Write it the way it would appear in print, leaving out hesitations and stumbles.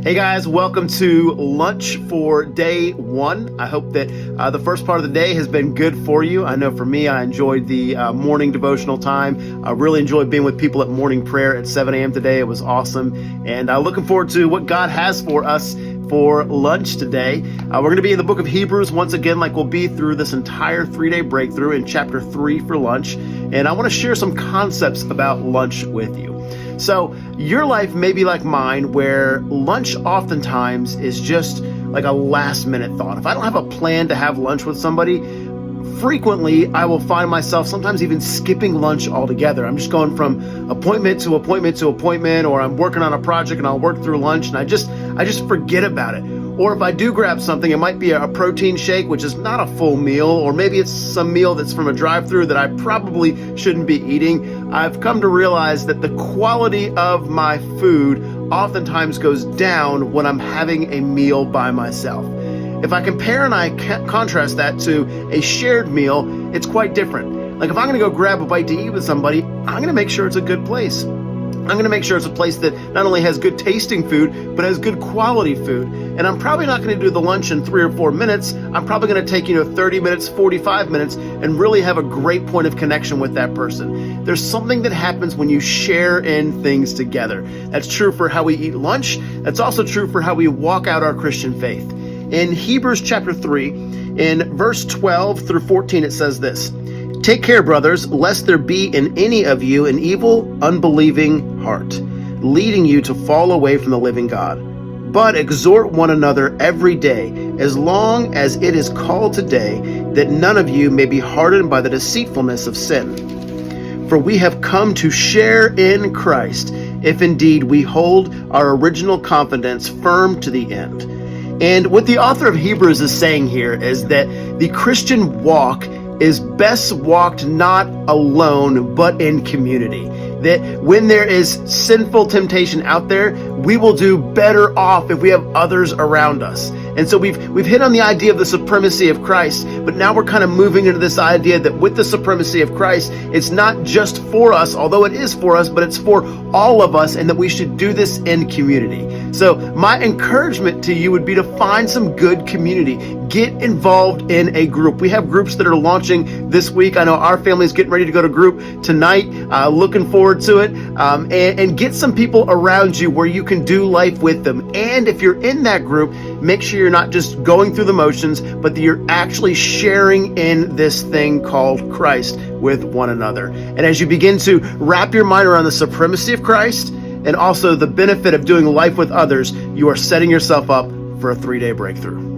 Hey guys, welcome to lunch for day one. I hope that the first part of the day has been good for you. I know for me, I enjoyed the morning devotional time. I really enjoyed being with people at morning prayer at 7 a.m. today. It was awesome. And looking forward to what God has for us for lunch today. We're going to be in the book of Hebrews once again, like we'll be through this entire 3-day breakthrough in chapter 3 for lunch. And I want to share some concepts about lunch with you. So your life may be like mine, where lunch oftentimes is just like a last minute thought. If I don't have a plan to have lunch with somebody, frequently I will find myself sometimes even skipping lunch altogether. I'm just going from appointment to appointment to appointment, or I'm working on a project and I'll work through lunch and I just forget about it. Or if I do grab something, it might be a protein shake, which is not a full meal, or maybe it's some meal that's from a drive-through that I probably shouldn't be eating. I've come to realize that the quality of my food oftentimes goes down when I'm having a meal by myself. If I compare and I contrast that to a shared meal, it's quite different. Like if I'm going to go grab a bite to eat with somebody, I'm going to make sure it's a good place. I'm going to make sure it's a place that not only has good tasting food, but has good quality food. And I'm probably not going to do the lunch in 3 or 4 minutes. I'm probably going to take, 30 minutes, 45 minutes, and really have a great point of connection with that person. There's something that happens when you share in things together. That's true for how we eat lunch. That's also true for how we walk out our Christian faith. In Hebrews chapter 3, in verse 12 through 14, it says this: "Take care, brothers, lest there be in any of you an evil, unbelieving heart, leading you to fall away from the living God. But exhort one another every day, as long as it is called today, that none of you may be hardened by the deceitfulness of sin. For we have come to share in Christ, if indeed we hold our original confidence firm to the end." And what the author of Hebrews is saying here is that the Christian walk is best walked not alone, but in community. That when there is sinful temptation out there, we will do better off if we have others around us. And so we've hit on the idea of the supremacy of Christ, but now we're kind of moving into this idea that with the supremacy of Christ, it's not just for us, although it is for us, but it's for all of us, and that we should do this in community. So my encouragement to you would be to find some good community. Get involved in a group. We have groups that are launching this week. I know our family is getting ready to go to group tonight. Looking forward to it. And get some people around you where you can do life with them. And if you're in that group, make sure you're not just going through the motions, but that you're actually sharing in this thing called Christ with one another. And as you begin to wrap your mind around the supremacy of Christ and also the benefit of doing life with others, you are setting yourself up for a 3-day breakthrough.